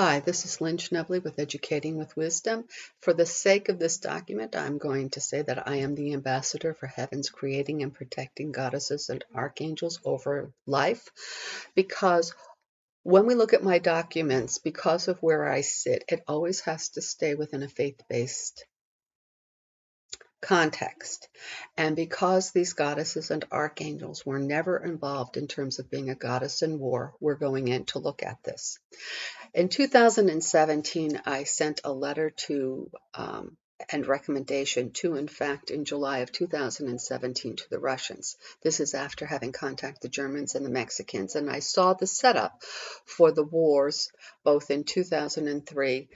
Hi, this is Lynn Schnebley with Educating with Wisdom. For the sake of this document, I'm going to say that I am the ambassador for heaven's creating and protecting goddesses and archangels over life, because when we look at my documents, because of where I sit, it always has to stay within a faith-based context. And because these goddesses and archangels were never involved in terms of being a goddess in war, we're going in to look at this. In 2017, I sent a letter to and recommendation to, in fact, in July of 2017 to the Russians. This is after having contacted the Germans and the Mexicans, and I saw the setup for the wars both in 2003,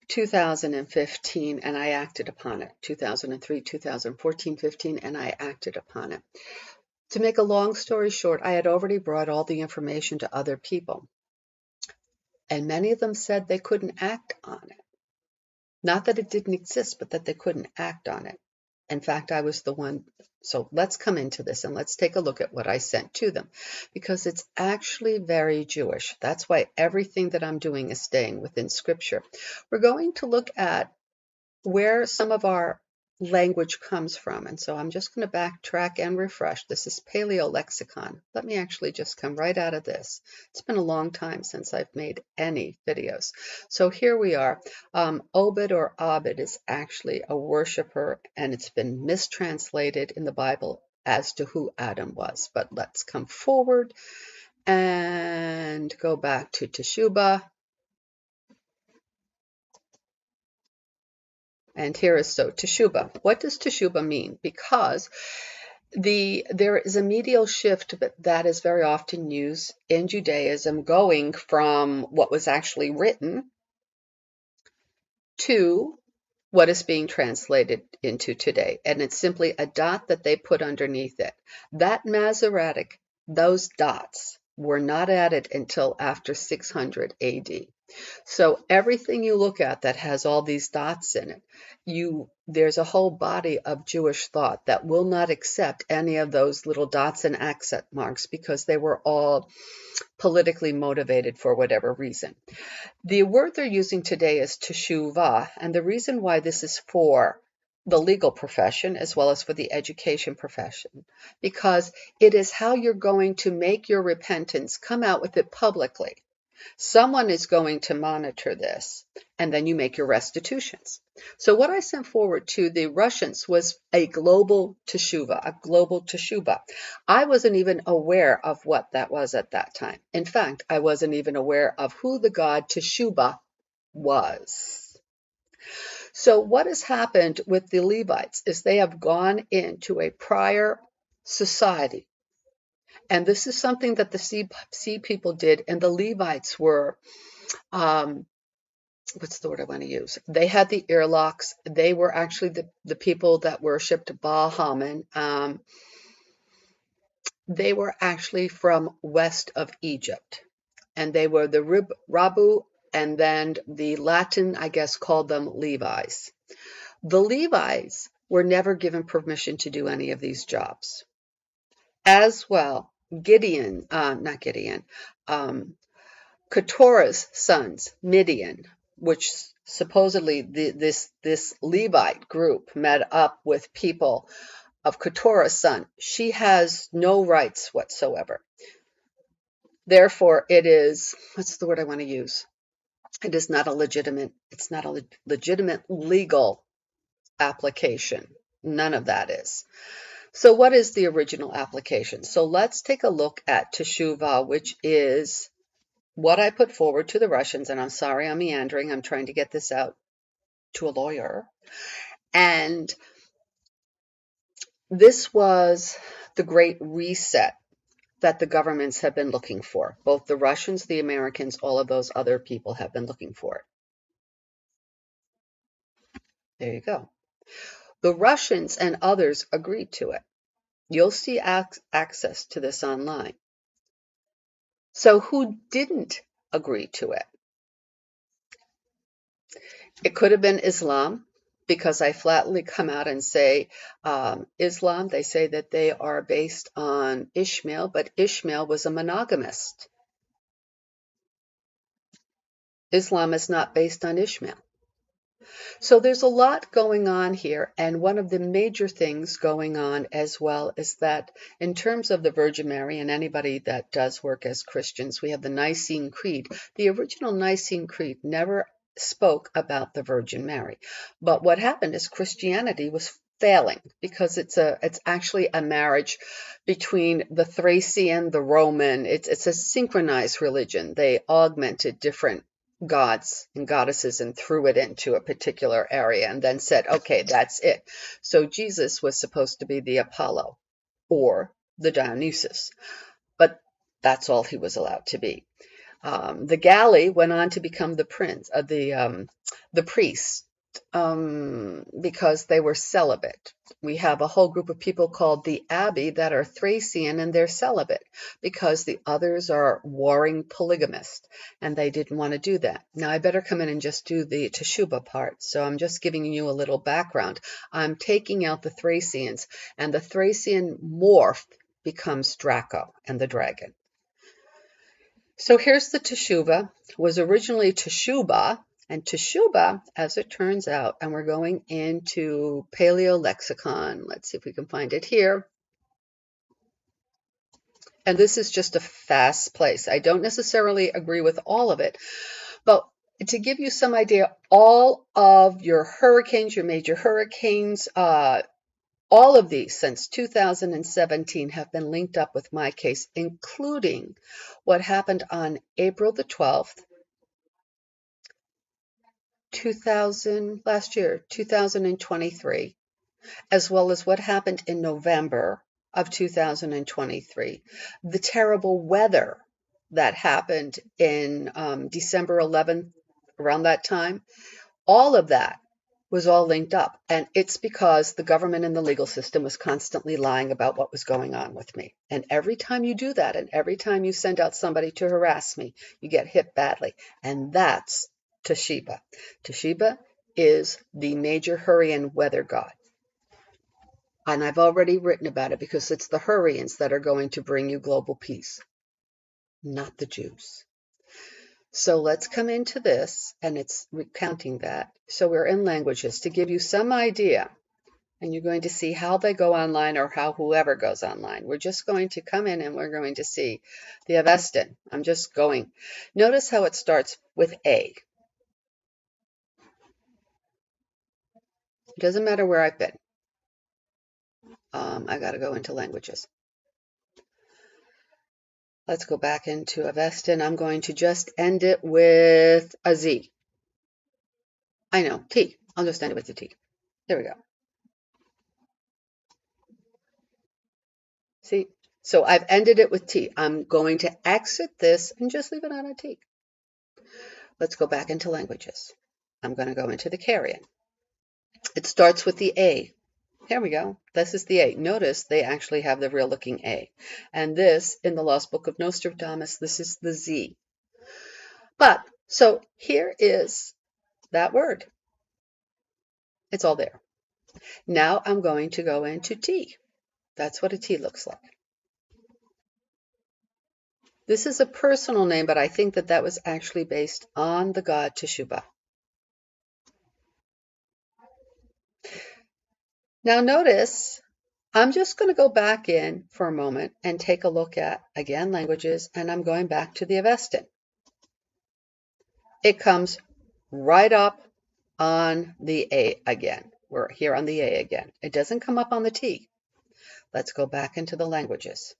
2015, and I acted upon it. 2003, 2014, 15, and I acted upon it. To make a long story short, I had already brought all the information to other people. And many of them said they couldn't act on it. Not that it didn't exist, but that they couldn't act on it. In fact, I was the one. So let's come into this and let's take a look at what I sent to them, because it's actually very Jewish. That's why everything that I'm doing is staying within Scripture. We're going to look at where some of our language comes from. And so I'm just going to backtrack and refresh. This is Paleo Lexicon. Let me actually just come right out of this. It's been a long time since I've made any videos. So here we are. Obed or Abed is actually a worshiper, and it's been mistranslated in the Bible as to who Adam was. But let's come forward and go back to Teshubah. And here is Teshubah. What does Teshubah mean? Because there is a medial shift that is very often used in Judaism, going from what was actually written to what is being translated into today. And it's simply a dot that they put underneath it. That Masoretic, those dots were not added until after 600 AD. So everything you look at that has all these dots in it, there's a whole body of Jewish thought that will not accept any of those little dots and accent marks, because they were all politically motivated for whatever reason. The word they're using today is teshuvah, and the reason why this is for the legal profession as well as for the education profession, because it is how you're going to make your repentance, come out with it publicly. Someone is going to monitor this, and then you make your restitutions. So what I sent forward to the Russians was a global teshuvah, a global teshubah. I wasn't even aware of what that was at that time. In fact, I wasn't even aware of who the god Teshubah was. So what has happened with the Levites is they have gone into a prior society. And this is something that the sea people did, and the Levites were, what's the word I want to use? They had the earlocks. They were actually the people that worshipped Baal Haman. They were actually from west of Egypt, and they were the Rabu, and then the Latin, I guess, called them Levites. The Levites were never given permission to do any of these jobs. As well, Keturah's sons, Midian, which supposedly this Levite group met up with people of Keturah's son. She has no rights whatsoever. Therefore, it is, what's the word I want to use? It is not a legitimate, it's not a legitimate legal application. None of that is. So what is the original application? So let's take a look at Teshuvah, which is what I put forward to the Russians. And I'm sorry I'm meandering. I'm trying to get this out to a lawyer. And this was the Great Reset that the governments have been looking for. Both the Russians, the Americans, all of those other people have been looking for it. There you go. The Russians and others agreed to it. You'll see access to this online. So who didn't agree to it? It could have been Islam, because I flatly come out and say Islam, they say that they are based on Ishmael, but Ishmael was a monogamist. Islam is not based on Ishmael. So there's a lot going on here, and one of the major things going on as well is that in terms of the Virgin Mary, and anybody that does work as Christians, we have the Nicene Creed. The original Nicene Creed never spoke about the Virgin Mary. But what happened is Christianity was failing because it's actually a marriage between the Thracian, the Roman. It's a synchronized religion. They augmented different gods and goddesses and threw it into a particular area and then said, okay, that's it. So Jesus was supposed to be the Apollo or the Dionysus, but that's all he was allowed to be. The galley went on to become the priest, because they were celibate. We have a whole group of people called the Abbey that are Thracian, and they're celibate because the others are warring polygamists, and they didn't want to do that. Now I better come in and just do the Teshubah part. So I'm just giving you a little background. I'm taking out the Thracians, and the Thracian morph becomes Draco and the dragon. So here's the Teshuvah. It was originally Teshubah, and Teshubah, as it turns out, and we're going into Paleolexicon. Let's see if we can find it here. And this is just a fast place. I don't necessarily agree with all of it, but to give you some idea, all of your hurricanes, your major hurricanes, all of these since 2017 have been linked up with my case, including what happened on April the 12th, last year, 2023, as well as what happened in November of 2023. The terrible weather that happened in December 11th, around that time, all of that was all linked up. And it's because the government and the legal system was constantly lying about what was going on with me. And every time you do that, and every time you send out somebody to harass me, you get hit badly. And that's Teshubah. Teshubah is the major Hurrian weather god. And I've already written about it because it's the Hurrians that are going to bring you global peace, not the Jews. So let's come into this, and it's recounting that. So we're in languages to give you some idea, and you're going to see how they go online or how whoever goes online. We're just going to come in and we're going to see the Avestan. I'm just going. Notice how it starts with A. It doesn't matter where I've been. I got to go into languages. Let's go back into Avestan. I'm going to just end it with a Z. I know, T. I'll just end it with the T. There we go. See? So I've ended it with T. I'm going to exit this and just leave it on a T. Let's go back into languages. I'm going to go into the Hurrian. It starts with the A. Here we go. This is the A. Notice they actually have the real looking A. And this, in the Lost Book of Nostradamus, this is the Z. But, so here is that word. It's all there. Now I'm going to go into T. That's what a T looks like. This is a personal name, but I think that that was actually based on the god Teshubah. Now notice, I'm just going to go back in for a moment and take a look at, again, languages, and I'm going back to the Avestan. It comes right up on the A again. We're here on the A again. It doesn't come up on the T. Let's go back into the languages.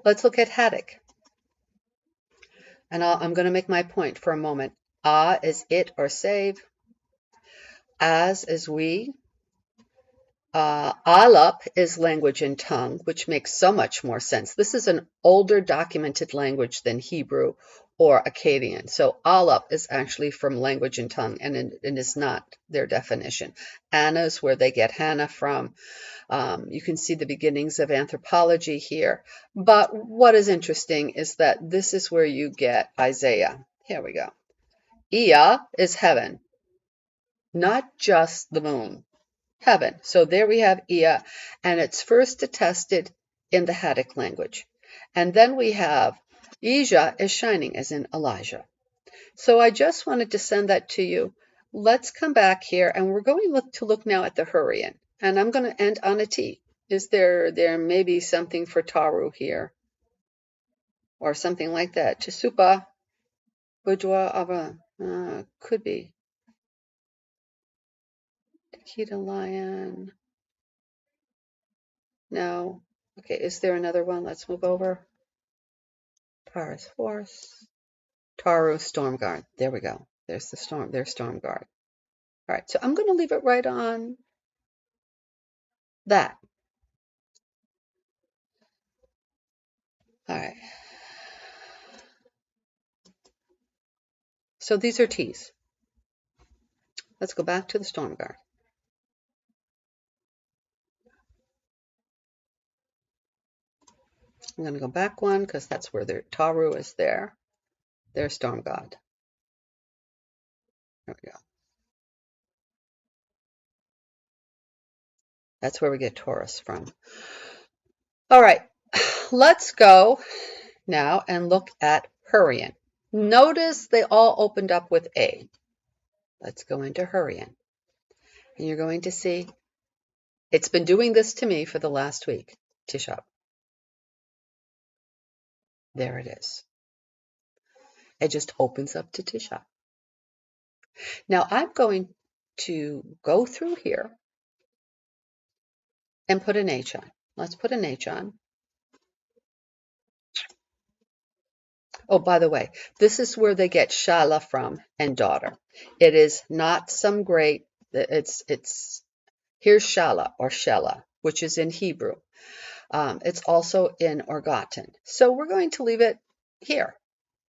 Let's look at Haddock. And I'm going to make my point for a moment. Ah is it or save. As is we. Alap is language and tongue, which makes so much more sense. This is an older documented language than Hebrew or Akkadian. So Alap is actually from language and tongue, and it is not their definition. Anna is where they get Hannah from. You can see the beginnings of anthropology here. But what is interesting is that this is where you get Isaiah. Here we go. Ea is heaven. Not just the moon, heaven. So there we have Ea, and it's first attested in the Haddic language. And then we have Ija is shining, as in Elijah. So I just wanted to send that to you. Let's come back here, and we're going to look now at the Hurrian. And I'm going to end on a T. Is there maybe something for Taru here? Or something like that. Teshubah Boudoir Ava. Could be. Takeda Lion. No. Okay, is there another one? Let's move over. Taurus Horse. Taru Storm Guard. There we go. There's the storm. There's Storm Guard. All right, so I'm going to leave it right on that. All right. So these are T's. Let's go back to the Storm Guard. I'm going to go back one because that's where their Taru is there. Their Storm God. There we go. That's where we get Taurus from. All right, let's go now and look at Hurrian. Notice they all opened up with A. Let's go into Hurrian. And you're going to see it's been doing this to me for the last week. Teshub. There it is. It just opens up to Teshub. Now I'm going to go through here and put an H on. Let's put an H on. Oh, by the way, this is where they get Shala from and daughter. It is not some great, here's Shala or Shela, which is in Hebrew. It's also in Orgotan. So we're going to leave it here.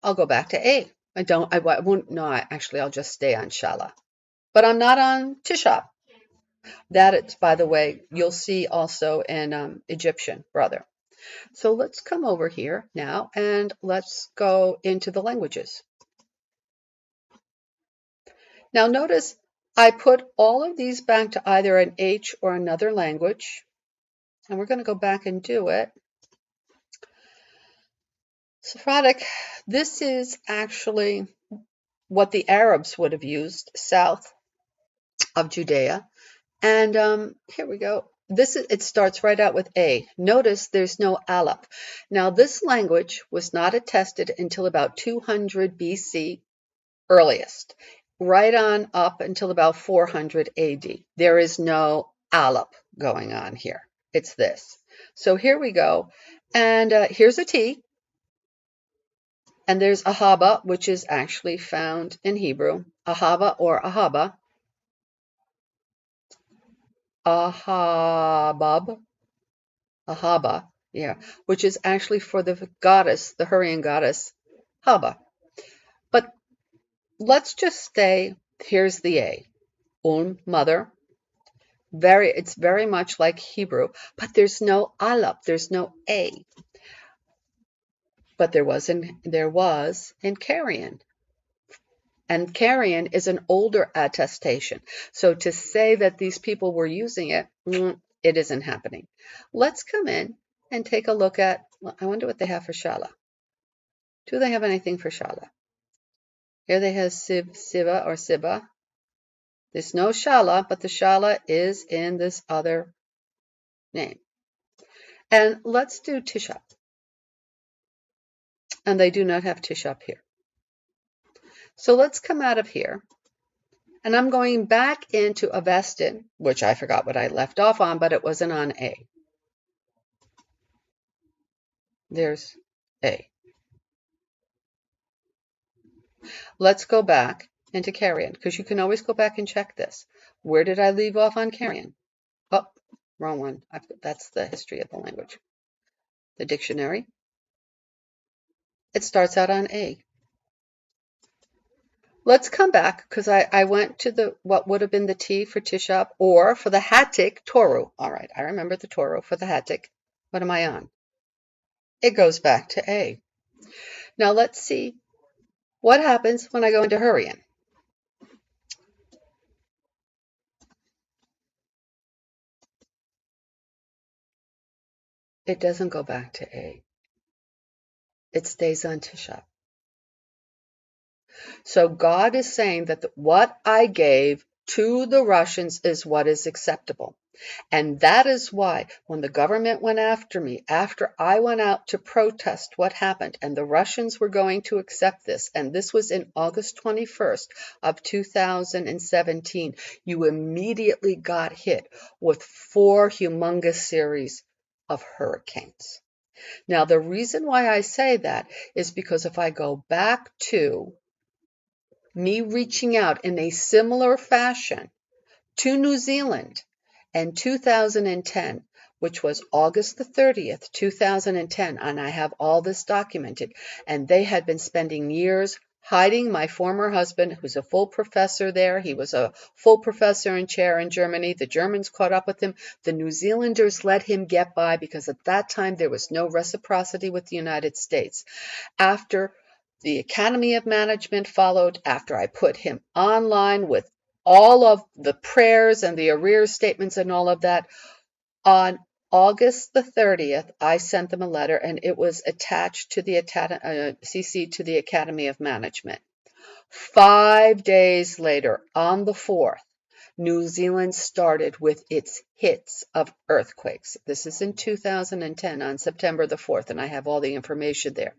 I'll go back to A. I won't, no, actually I'll just stay on Shala. But I'm not on Teshub. That it's, by the way, you'll see also in Egyptian, brother. So let's come over here now and let's go into the languages. Now notice I put all of these back to either an H or another language. And we're going to go back and do it. Sephardic, this is actually what the Arabs would have used south of Judea. And here we go. It starts right out with A. Notice there's no aleph. Now this language was not attested until about 200 BC earliest, right on up until about 400 AD. There is no aleph going on here. It's this. So here we go. And here's a T. And there's ahaba, which is actually found in Hebrew. Ahava or ahaba. Ahabab. Ahaba, yeah, which is actually for the goddess, the Hurrian goddess, Haba. But let's just stay, here's the A. Mother. It's very much like Hebrew, but there's no aleph, there's no A. But there was in Carian. And Carian is an older attestation. So to say that these people were using it, it isn't happening. Let's come in and take a look at, I wonder what they have for Shala. Do they have anything for Shala? Here they have Siva or Siba. There's no Shala, but the Shala is in this other name. And let's do Teshub. And they do not have Teshub here. So let's come out of here. And I'm going back into Avestin, which I forgot what I left off on, but it wasn't on A. There's A. Let's go back into Carian, because you can always go back and check this. Where did I leave off on Carian? Oh, wrong one. That's the history of the language. The dictionary. It starts out on A. Let's come back, because I went to what would have been the T for Teshub, or for the Hattic, Toru. All right, I remember the Toru for the Hattic. What am I on? It goes back to A. Now let's see what happens when I go into Hurrian. It doesn't go back to A. it stays on Teshuvah. So God is saying that what I gave to the Russians is what is acceptable. And that is why when the government went after me, after I went out to protest what happened, and the Russians were going to accept this, and this was in August 21st of 2017, you immediately got hit with 4 humongous series of hurricanes. Now, the reason why I say that is because if I go back to me reaching out in a similar fashion to New Zealand in 2010, which was August the 30th, 2010, and I have all this documented, and they had been spending years hiding my former husband, who's a full professor there. He was a full professor and chair in Germany. The Germans caught up with him. The New Zealanders let him get by because at that time there was no reciprocity with the United States. After the Academy of Management followed, after I put him online with all of the prayers and the arrears statements and all of that, on August the 30th, I sent them a letter and it was attached to the CC to the Academy of Management. 5 days later, on the 4th, New Zealand started with its hits of earthquakes. This is in 2010 on September the 4th, and I have all the information there.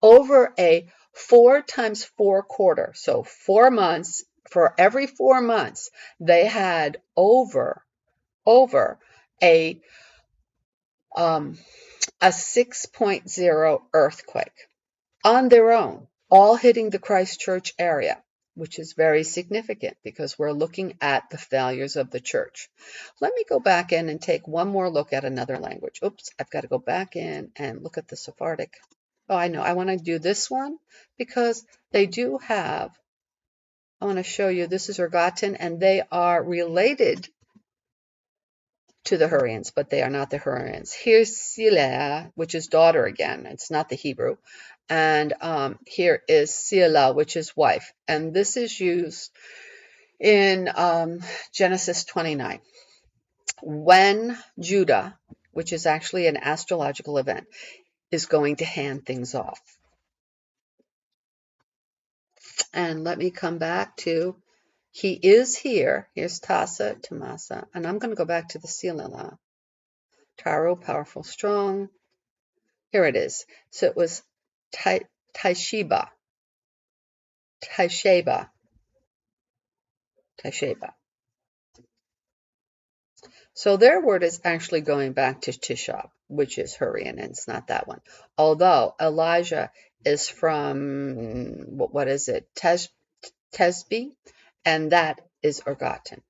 Over a 4 times 4 quarter, so 4 months, for every 4 months, they had over a 6.0 earthquake on their own, all hitting the Christchurch area, which is very significant because we're looking at the failures of the church. Let me go back in and take one more look at another language. Oops, I've got to go back in and look at the Sephardic. Oh, I know. I want to do this one because they do have, I want to show you, this is Ergotin, and they are related to the Hurrians, but they are not the Hurrians. Here's Sila, which is daughter again. It's not the Hebrew. And here is Sila, which is wife. And this is used in Genesis 29. When Judah, which is actually an astrological event, is going to hand things off. And let me come back to, he is here. Here's Tasa, Tamasa. And I'm going to go back to the Sila. Taro, powerful, strong. Here it is. So it was Teshubah. So their word is actually going back to Teshub, which is Hurrian, and it's not that one. Although Elijah is from, what is it, Tesbi, and that is Ergotin.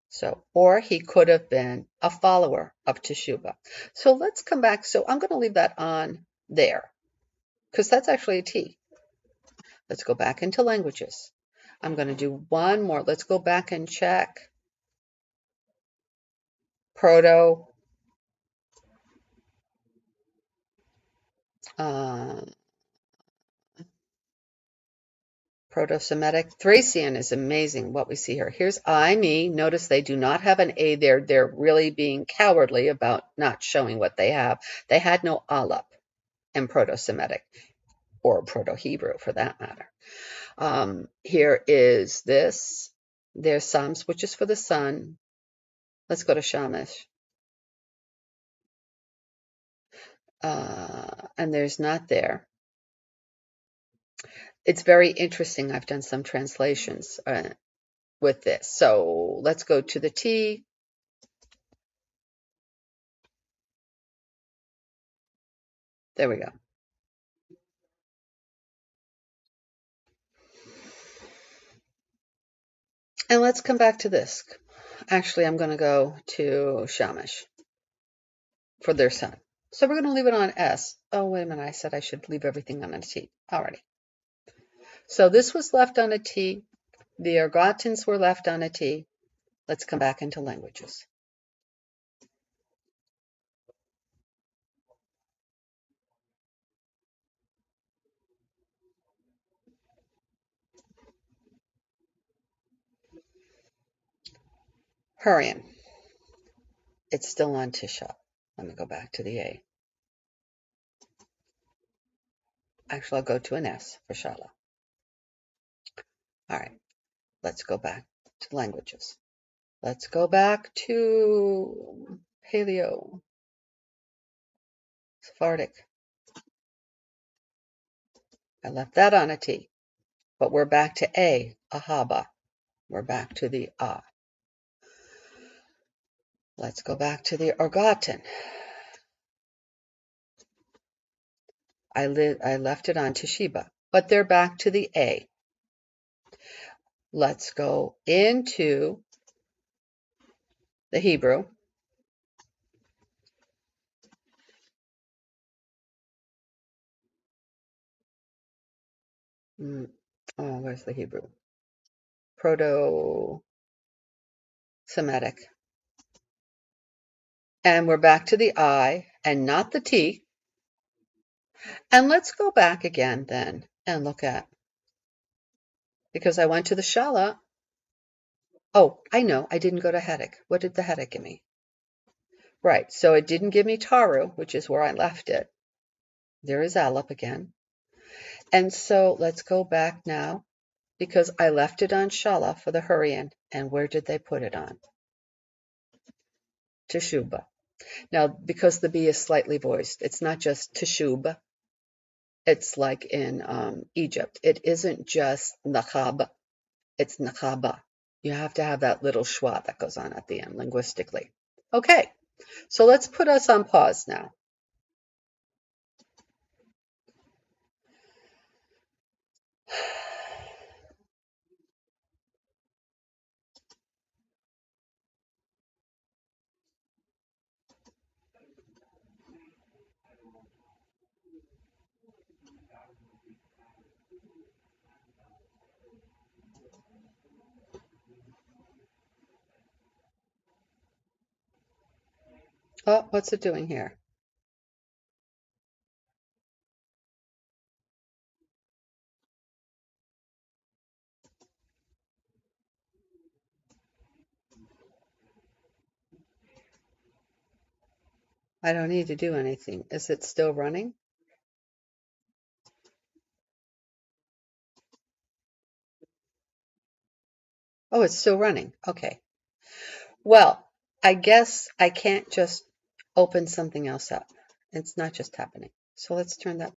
So, or he could have been a follower of Teshubah. So let's come back. So I'm going to leave that on there because that's actually a T. Let's go back into languages. I'm going to do one more. Let's go back and check Proto-Semitic. Thracian is amazing what we see here. Here's I, me. Notice they do not have an A there. They're really being cowardly about not showing what they have. They had no Aleph in Proto-Semitic, or Proto-Hebrew for that matter. Here is this. There's Psalms, which is for the sun. Let's go to Shamash. And there's not there. It's very interesting. I've done some translations with this. So let's go to the T. There we go. And let's come back to this. Actually, I'm going to go to Shamash for their son. So we're going to leave it on S. Oh, wait a minute. I said I should leave everything on a T. Alrighty. So this was left on a T. The Ergotins were left on a T. Let's come back into languages. Hurrian. It's still on Teshuvah. Let me go back to the A. Actually, I'll go to an S for Shala. All right, let's go back to languages. Let's go back to Paleo, Sephardic. I left that on a T, but we're back to A, Ahaba. We're back to the A. Let's go back to the Orgotten. I left it on Teshubah, but they're back to the A. Let's go into the Hebrew. Oh, where's the Hebrew? Proto-Semitic. And we're back to the I and not the T. And let's go back again then and look at, because I went to the Shala. Oh, I know, I didn't go to Hedek. What did the Hedek give me? Right, so it didn't give me Taru, which is where I left it. There is Aleph again. And so let's go back now, because I left it on Shala for the Hurrian. And where did they put it on? Teshubah. Now, because the B is slightly voiced, it's not just Teshubah. It's like in Egypt. It isn't just Nachab, it's Nachaba. You have to have that little schwa that goes on at the end linguistically. Okay, so let's put us on pause now. Oh, what's it doing here? I don't need to do anything. Is it still running? Oh, it's still running. Okay. Well, I guess I can't just open something else up. It's not just happening. So let's turn that